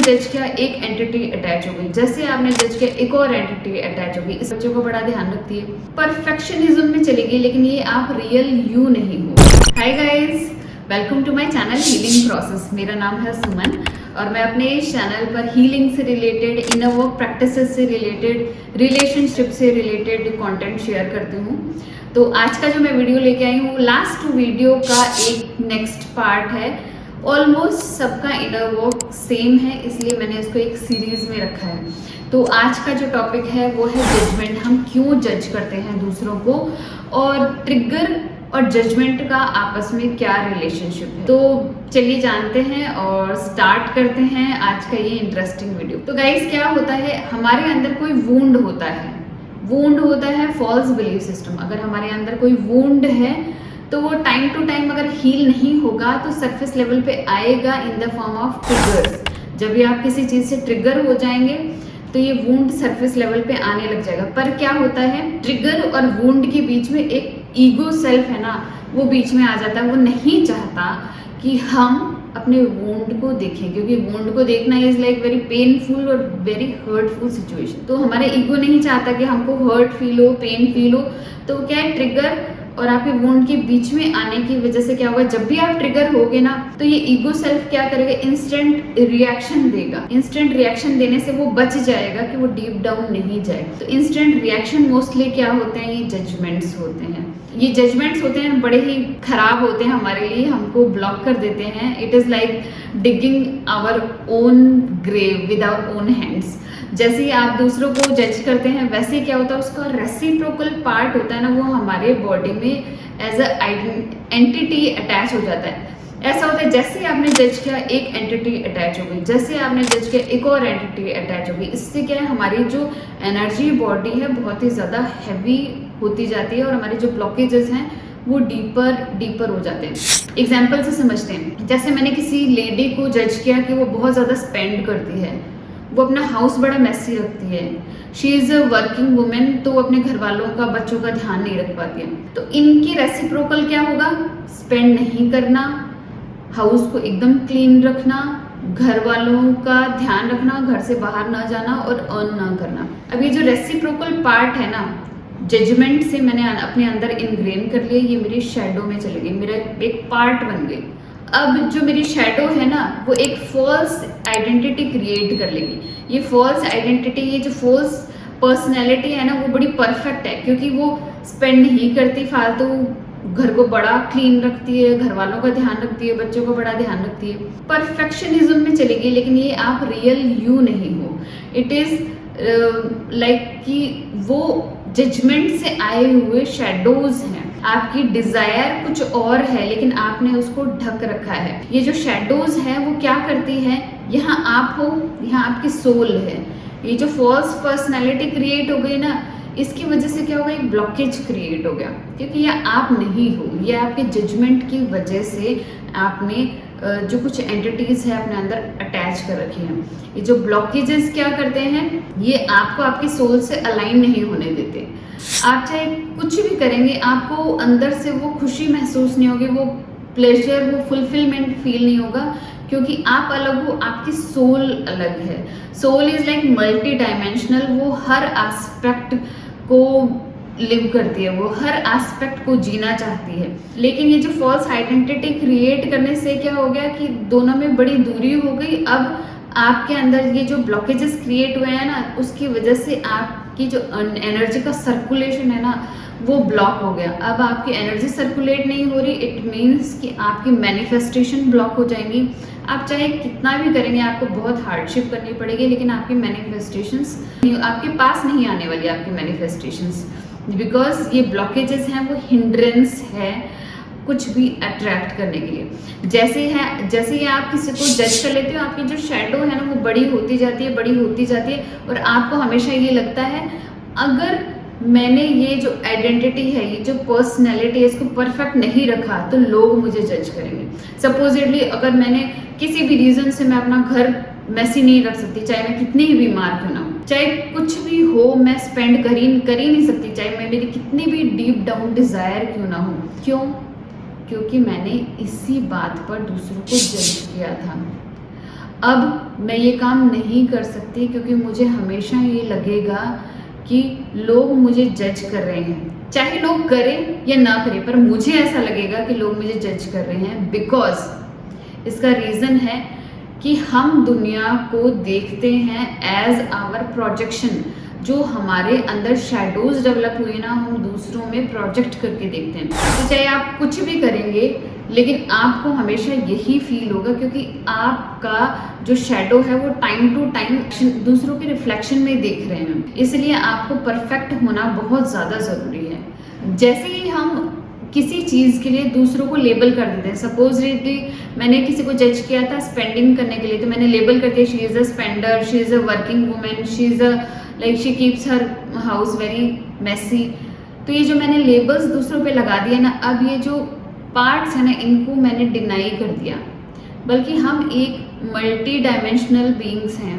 जज किया एक एंटिटी अटैच हो गई, जैसे आपने जज किया एक और एंटिटी अटैच हो गई। इस बच्चों को बड़ा ध्यान रखती है, परफेक्शनिज्म में चली गई, लेकिन ये आप रियल यू नहीं हो। Hi guys, welcome to my channel healing process. मेरा नाम है सुमन और मैं अपने इस चैनल पर हीलिंग से रिलेटेड, इनर वर्क प्रैक्टिसेस से रिलेटेड, रिलेशनशिप से रिलेटेड कंटेंट शेयर करती हूँ। तो आज का जो मैं वीडियो लेके आई हूँ, लास्ट वीडियो का एक नेक्स्ट पार्ट है। ऑलमोस्ट सबका इनर वर्क सेम है, इसलिए मैंने इसको एक सीरीज में रखा है। तो आज का जो टॉपिक है वो है जजमेंट। हम क्यों जज करते हैं दूसरों को, और ट्रिगर और जजमेंट का आपस में क्या रिलेशनशिप है। तो चलिए जानते हैं और स्टार्ट करते हैं आज का ये इंटरेस्टिंग वीडियो। तो गाइस, क्या होता है, हमारे अंदर कोई वुंड होता है। वुंड होता है फॉल्स बिलीफ सिस्टम। अगर हमारे अंदर कोई वुंड है तो वो टाइम टू टाइम अगर हील नहीं होगा तो सरफेस लेवल पे आएगा in the form of triggers. जब भी आप किसी चीज़ से ट्रिगर हो जाएंगे तो ये वुंड सरफेस लेवल पे आने लग जाएगा। पर क्या होता है, ट्रिगर और वुंड के बीच में एक ईगो सेल्फ है ना, वो बीच में आ जाता है। वो नहीं चाहता कि हम अपने वुंड को देखें, क्योंकि वुंड को देखना इज लाइक वेरी पेनफुल और वेरी हर्टफुल सिचुएशन। तो हमारा ईगो नहीं चाहता कि हमको हर्ट फील हो, पेन फील हो। तो क्या है, ट्रिगर और आपके वुंड के बीच में आने की वजह से क्या होगा, जब भी आप ट्रिगर होगे ना तो ये ईगो सेल्फ क्या करेगा, इंस्टेंट रिएक्शन देगा। इंस्टेंट रिएक्शन देने से वो बच जाएगा कि वो डीप डाउन नहीं जाए। तो इंस्टेंट रिएक्शन मोस्टली क्या होते हैं, ये जजमेंट्स होते हैं। ये जजमेंट्स होते हैं, बड़े ही खराब होते हैं हमारे लिए, हमको ब्लॉक कर देते हैं। It is like digging our own grave with our own hands. जैसे ही आप दूसरों को जज करते हैं, वैसे क्या होता है, उसका रेसिप्रोकल पार्ट होता है ना, वो हमारे बॉडी में एज अ एंटिटी अटैच हो जाता है। ऐसा होता है जैसे आपने जज किया एक एंटिटी अटैच हो गई, जैसे आपने जज किया एक और एंटिटी अटैच हो गई। इससे क्या है, हमारी जो एनर्जी बॉडी है बहुत ही ज़्यादा हैवी होती जाती है और हमारे जो ब्लॉकेजेस हैं वो डीपर हो जाते हैं। एग्जाम्पल से समझते हैं। जैसे मैंने किसी लेडी को जज किया कि वो बहुत ज़्यादा स्पेंड करती है, वो अपना हाउस बड़ा मैसी रखती है, she is a working women, तो वो अपने घर वालों का, बच्चों का ध्यान नहीं रख पाती है। तो इनकी रेसिप्रोकल क्या होगा, स्पेंड नहीं करना, हाउस को एकदम क्लीन रखना, घर वालों का ध्यान रखना, घर से बाहर ना जाना और अर्न ना करना। अब ये जो रेसिप्रोकल पार्ट है ना, जजमेंट से मैंने अपने अंदर इनग्रेन कर लिया, ये मेरी शेडो में चली गई, मेरा एक पार्ट बन गई। अब जो मेरी शेडो है ना, वो एक फॉल्स आइडेंटिटी क्रिएट कर लेगी। ये फॉल्स आइडेंटिटी, ये जो फॉल्स पर्सनैलिटी है ना, वो बड़ी परफेक्ट है, क्योंकि वो स्पेंड नहीं करती फालतू, घर को बड़ा क्लीन रखती है, घर वालों का ध्यान रखती है, बच्चों का बड़ा ध्यान रखती है, परफेक्शनिज्म में चलेगी। लेकिन ये आप रियल यू नहीं हो। इट इज लाइक कि वो जजमेंट से आए हुए शेडोज हैं। आपकी डिजायर कुछ और है, लेकिन आपने उसको ढक रखा है। ये जो शेडोज है वो क्या करती है, यहाँ आप हो, यहाँ आपकी सोल है। ये जो फॉल्स पर्सनालिटी क्रिएट हो गई ना, इसकी वजह से क्या होगा, एक ब्लॉकेज क्रिएट हो गया, क्योंकि ये आप नहीं हो। ये आपके जजमेंट की वजह से आपने जो कुछ एंटिटीज है अपने अंदर अटैच कर रखी हैं। ये जो ब्लॉकेजेस क्या करते हैं, ये आपको आपकी सोल से अलाइन नहीं होने देते। आप चाहे कुछ भी करेंगे, आपको अंदर से वो खुशी महसूस नहीं होगी, वो प्लेजर, वो फुलफिलमेंट फील नहीं होगा, क्योंकि आप अलग हो, आपकी सोल अलग है। Soul is like multi dimensional, वो हर एस्पेक्ट को लिव करती है, वो हर एस्पेक्ट को जीना चाहती है। लेकिन ये जो फॉल्स आइडेंटिटी क्रिएट करने से क्या हो गया कि दोनों में बड़ी दूरी हो गई। अब आपके अंदर ये जो ब्लॉकेजेस क्रिएट हुए हैं ना, उसकी वजह से आपकी जो एनर्जी का सर्कुलेशन है ना, वो ब्लॉक हो गया। अब आपकी एनर्जी सर्कुलेट नहीं हो रही, इट मीन्स कि आपकी मैनिफेस्टेशन ब्लॉक हो जाएंगी। आप चाहे कितना भी करेंगे, आपको बहुत हार्डशिप करनी पड़ेगी, लेकिन आपकी मैनिफेस्टेशंस आपके पास नहीं आने वाली, आपकी मैनिफेस्टेशंस, बिकॉज ये ब्लॉकेजेस हैं, वो हिंड्रेंस है कुछ भी अट्रैक्ट करने के लिए। जैसे ही आप किसी को जज कर लेते हो, आपकी जो शेडो है ना, वो बड़ी होती जाती है, बड़ी होती जाती है, और आपको हमेशा ये लगता है, अगर मैंने ये जो आइडेंटिटी है, ये जो पर्सनैलिटी है, इसको परफेक्ट नहीं रखा तो लोग मुझे जज करेंगे। सपोजिटली अगर मैंने किसी भी रीज़न से मैं अपना घर मैसी नहीं रख सकती, चाहे मैं कितनी ही बीमार क्यों ना हूँ, चाहे कुछ भी हो, मैं स्पेंड कर ही नहीं सकती, चाहे मैं मेरी कितनी भी डीप डाउन डिज़ायर क्यों ना हो। क्यों? क्योंकि मैंने इसी बात पर दूसरों को जज किया था। अब मैं ये काम नहीं कर सकती, क्योंकि मुझे हमेशा ये लगेगा कि लोग मुझे जज कर रहे हैं। चाहे लोग करें या ना करें, पर मुझे ऐसा लगेगा कि लोग मुझे जज कर रहे हैं। बिकॉज इसका रीज़न है कि हम दुनिया को देखते हैं एज आवर प्रोजेक्शन। जो हमारे अंदर शैडोज डेवलप हुए ना, हम दूसरों में प्रोजेक्ट करके देखते हैं। तो चाहे आप कुछ भी करेंगे, लेकिन आपको हमेशा यही फील होगा, क्योंकि आपका जो शैडो है वो टाइम टू टाइम दूसरों के रिफ्लेक्शन में देख रहे हैं। इसलिए आपको परफेक्ट होना बहुत ज़्यादा ज़रूरी है। जैसे ही हम किसी चीज़ के लिए दूसरों को लेबल कर देते हैं, सपोजली मैंने किसी को जज किया था स्पेंडिंग करने के लिए, तो मैंने लेबल कर दिया, she is a spender, she is a working women, she is a like she keeps her house very messy. तो ये जो मैंने लेबल्स दूसरों पे लगा दिया ना, अब ये जो पार्ट्स है ना, इनको मैंने डिनाई कर दिया। बल्कि हम एक मल्टी डायमेंशनल बीइंग्स हैं,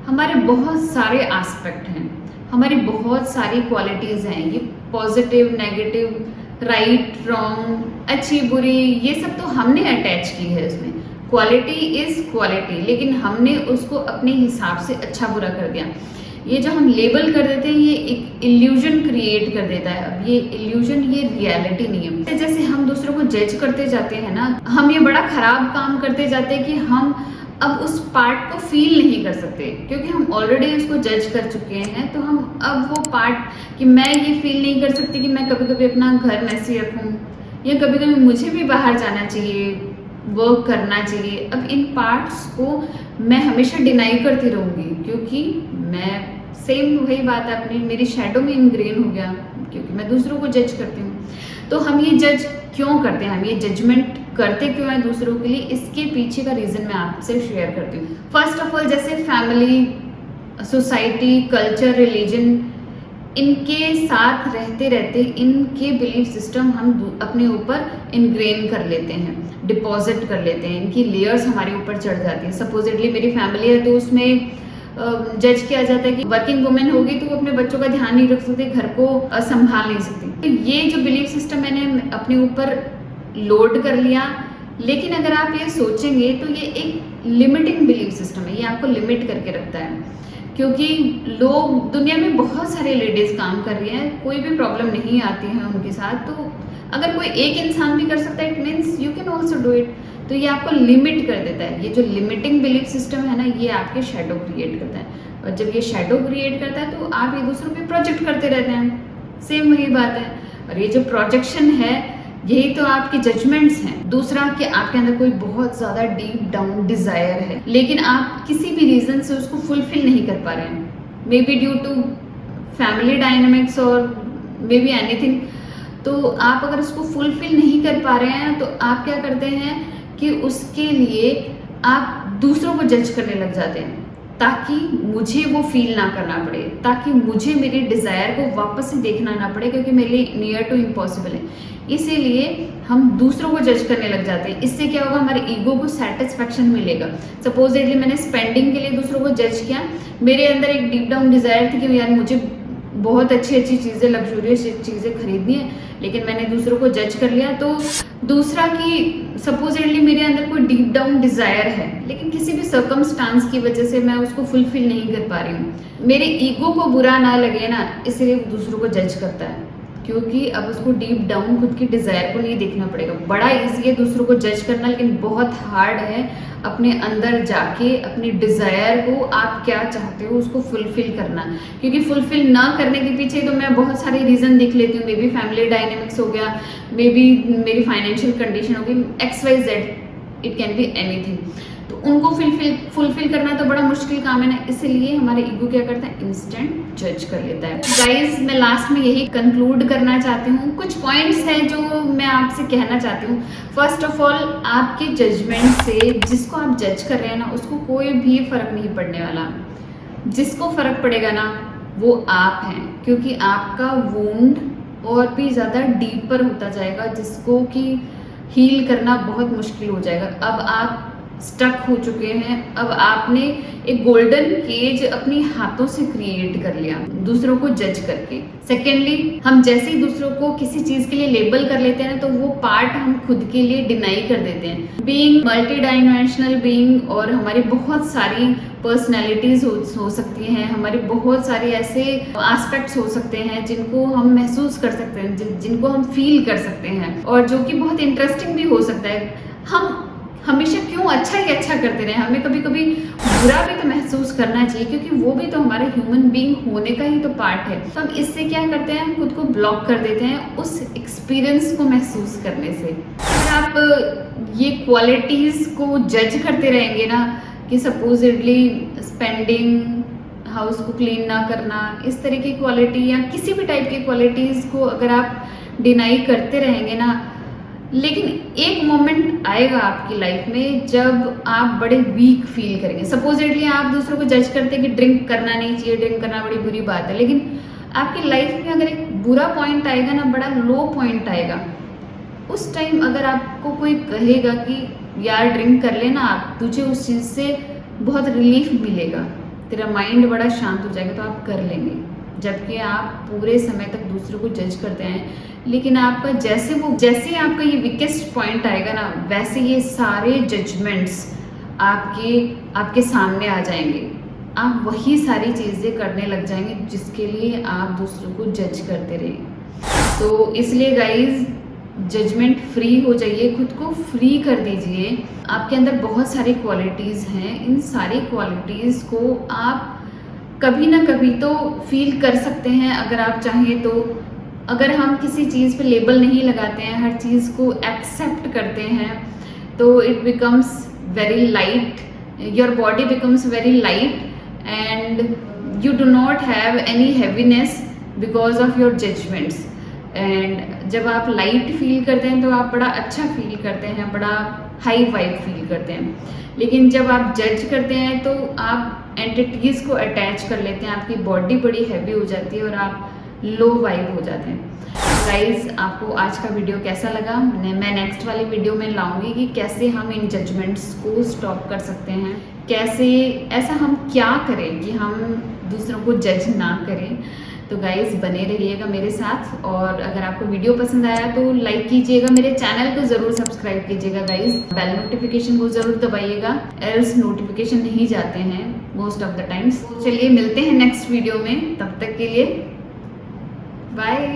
हमारे बहुत सारे एस्पेक्ट हैं, हमारी बहुत सारी क्वालिटीज़ हैं। ये पॉजिटिव, नेगेटिव, राइट, रॉन्ग, अच्छी, बुरी, ये सब तो हमने अटैच की है इसमें। क्वालिटी इज़ क्वालिटी, लेकिन हमने उसको अपने हिसाब से अच्छा बुरा कर दिया। ये जो हम लेबल कर देते हैं, ये एक इल्यूजन क्रिएट कर देता है। अब ये इल्यूजन, ये रियलिटी नहीं है। जैसे हम दूसरों को जज करते जाते हैं ना, हम ये बड़ा खराब काम करते जाते हैं कि हम अब उस पार्ट को फील नहीं कर सकते, क्योंकि हम ऑलरेडी उसको जज कर चुके हैं। तो हम अब वो पार्ट कि मैं ये फील नहीं कर सकती कि मैं कभी कभी अपना घर मैसी रखूँ, या कभी कभी मुझे भी बाहर जाना चाहिए, वर्क करना चाहिए। अब इन पार्ट्स को मैं हमेशा डिनाई करती रहूँगी, क्योंकि मैं सेम वही बात है अपनी मेरी शैडो में इनग्रेन हो गया, क्योंकि मैं दूसरों को जज करती हूँ। तो हम ये जज क्यों करते हैं, हम ये जजमेंट करते क्यों हैं दूसरों के लिए, इसके पीछे का रीज़न मैं आपसे शेयर करती हूँ। फर्स्ट ऑफ ऑल, जैसे फैमिली, सोसाइटी, कल्चर, रिलीजन, इनके साथ रहते रहते इनके बिलीफ सिस्टम हम अपने ऊपर इनग्रेन कर लेते हैं, डिपॉजिट कर लेते हैं, इनकी लेयर्स हमारे ऊपर चढ़ जाती हैं। सपोजिटली मेरी फैमिली है, तो उसमें जज किया जाता है कि वर्किंग वुमेन होगी तो वो अपने बच्चों का ध्यान नहीं रख सकती, घर को संभाल नहीं सकती। तो ये जो बिलीफ सिस्टम मैंने अपने ऊपर लोड कर लिया। लेकिन अगर आप ये सोचेंगे तो ये एक लिमिटिंग बिलीफ सिस्टम है, ये आपको लिमिट करके रखता है। क्योंकि लोग, दुनिया में बहुत सारे लेडीज़ काम कर रही हैं, कोई भी प्रॉब्लम नहीं आती है उनके साथ। तो अगर कोई एक इंसान भी कर सकता है, it means you can also do it. तो ये आपको लिमिट कर देता है। ये जो लिमिटिंग बिलीफ सिस्टम है ना, ये आपके शैडो क्रिएट करता है। और जब ये शैडो क्रिएट करता है, तो आप ये दूसरों पे प्रोजेक्ट करते रहते हैं। सेम वही बात है। और ये जो प्रोजेक्शन है, यही तो आपके जजमेंट्स हैं। दूसरा कि आपके अंदर कोई बहुत ज़्यादा डीप डाउन डिज़ायर है, लेकिन आप किसी भी रीज़न से उसको फुलफिल नहीं कर पा रहे हैं, maybe due to family dynamics और मे बी एनीथिंग। तो आप अगर उसको फुलफिल नहीं कर पा रहे हैं, तो आप क्या करते हैं कि उसके लिए आप दूसरों को जज करने लग जाते हैं, ताकि मुझे वो फील ना करना पड़े, ताकि मुझे मेरे डिज़ायर को वापस से देखना ना पड़े, क्योंकि मेरे लिए नियर टू इम्पॉसिबल है। इसीलिए हम दूसरों को जज करने लग जाते हैं। इससे क्या होगा, हमारे ईगो को सेटिस्फैक्शन मिलेगा। सपोजिटली मैंने स्पेंडिंग के लिए दूसरों को जज किया, मेरे अंदर एक डीप डाउन डिज़ायर थी कि यार मुझे बहुत अच्छी अच्छी चीज़ें, लग्जूरियस चीज़ें खरीदनी है, लेकिन मैंने दूसरों को जज कर लिया। तो दूसरा कि सपोजिटली मेरे अंदर कोई डीप डाउन डिज़ायर है, लेकिन किसी भी सर्कमस्टांस की वजह से मैं उसको फुलफिल नहीं कर पा रही हूँ। मेरे ईगो को बुरा ना लगे ना, इसलिए दूसरों को जज करता है, क्योंकि अब उसको डीप डाउन खुद की डिज़ायर को नहीं देखना पड़ेगा। बड़ा ईजी है दूसरों को जज करना, लेकिन बहुत हार्ड है अपने अंदर जाके अपनी डिज़ायर को, आप क्या चाहते हो उसको फुलफिल करना। क्योंकि फुलफिल ना करने के पीछे तो मैं बहुत सारे रीज़न देख लेती हूँ। मे बी फैमिली डायनेमिक्स हो गया, मे बी मेरी फाइनेंशियल कंडीशन हो गई, XYZ, it can be anything. तो उनको फुलफिल करना तो बड़ा मुश्किल काम है ना, इसलिए हमारे ईगो क्या करता है, इंस्टेंट जज कर लेता है। गाइस, मैं लास्ट में यही कंक्लूड करना चाहती हूँ। कुछ पॉइंट्स हैं जो मैं आपसे कहना चाहती हूँ। फर्स्ट ऑफ ऑल, आपके जजमेंट से जिसको आप जज कर रहे हैं ना, उसको कोई भी फर्क नहीं पड़ने वाला। जिसको फर्क पड़ेगा ना, वो आप हैं, क्योंकि आपका वुंड और भी ज़्यादा डीपर होता जाएगा, जिसको कि हील करना बहुत मुश्किल हो जाएगा। अब आप स्टक हो चुके हैं। अब आपने एक गोल्डन केज अपने हाथों से क्रिएट कर लिया दूसरों को जज करके। सेकेंडली, हम जैसे ही दूसरों को किसी चीज के लिए लेबल कर लेते हैं ना, तो वो पार्ट हम खुद के लिए डिनाई कर देते हैं। बीइंग मल्टी डायमेंशनल बीइंग, और हमारी बहुत सारी पर्सनैलिटीज हो सकती हैं, हमारे बहुत सारे ऐसे एस्पेक्ट्स हो सकते हैं जिनको हम महसूस कर सकते हैं, जिनको हम फील कर सकते हैं, और जो कि बहुत इंटरेस्टिंग भी हो सकता है। हम हमेशा क्यों अच्छा ही अच्छा करते रहे, हमें कभी कभी बुरा भी तो महसूस करना चाहिए, क्योंकि वो भी तो हमारे ह्यूमन बीइंग होने का ही तो पार्ट है। तो हम इससे क्या करते हैं, हम खुद को ब्लॉक कर देते हैं उस एक्सपीरियंस को महसूस करने से। अगर आप ये क्वालिटीज को जज करते रहेंगे ना, कि सपोजिटली स्पेंडिंग, हाउस को क्लीन ना करना, इस तरह की क्वालिटी या किसी भी टाइप की क्वालिटीज को अगर आप डिनाई करते रहेंगे ना, लेकिन एक मोमेंट आएगा आपकी लाइफ में जब आप बड़े वीक फील करेंगे। सपोजिटली आप दूसरों को जज करते हैं कि ड्रिंक करना नहीं चाहिए, ड्रिंक करना बड़ी बुरी बात है, लेकिन आपकी लाइफ में अगर एक बुरा पॉइंट आएगा ना, बड़ा लो पॉइंट आएगा, उस टाइम अगर आपको कोई कहेगा कि यार ड्रिंक कर लेना, आप तुझे उस चीज़ से बहुत रिलीफ मिलेगा, तेरा माइंड बड़ा शांत हो जाएगा, तो आप कर लेंगे। जबकि आप पूरे समय तक दूसरों को जज करते हैं, लेकिन आपका जैसे आपका ये वीकेस्ट पॉइंट आएगा ना, वैसे ये सारे जजमेंट्स आपके सामने आ जाएंगे। आप वही सारी चीज़ें करने लग जाएंगे जिसके लिए आप दूसरों को जज करते रहे। तो इसलिए गाइज, जजमेंट फ्री हो जाइए, खुद को फ्री कर दीजिए। आपके अंदर बहुत सारी क्वालिटीज़ हैं, इन सारी क्वालिटीज़ को आप कभी ना कभी तो फील कर सकते हैं अगर आप चाहें तो। अगर हम किसी चीज़ पे लेबल नहीं लगाते हैं, हर चीज़ को एक्सेप्ट करते हैं, तो it becomes very light, your body becomes very light, and you do not have any heaviness because of your judgements. And जब आप लाइट फील करते हैं तो आप बड़ा अच्छा फील करते हैं, बड़ा हाई वाइब फील करते हैं। लेकिन जब आप जज करते हैं तो आप एंटिटीज़ को अटैच कर लेते हैं, आपकी बॉडी बड़ी हैवी हो जाती है और आप लो वाइब हो जाते हैं। गाइज, आपको आज का वीडियो कैसा लगा? मैं नेक्स्ट वाली वीडियो में लाऊंगी कि कैसे हम इन जजमेंट्स को स्टॉप कर सकते हैं, कैसे ऐसा हम क्या करें कि हम दूसरों को जज ना करें। तो गाइज, बने रहिएगा मेरे साथ, और अगर आपको वीडियो पसंद आया तो लाइक कीजिएगा, मेरे चैनल को ज़रूर सब्सक्राइब कीजिएगा गाइज, बेल नोटिफिकेशन को ज़रूर दबाइएगा, एल्स नोटिफिकेशन नहीं जाते हैं मोस्ट ऑफ द टाइम्स। चलिए मिलते हैं नेक्स्ट वीडियो में, तब तक के लिए बाय।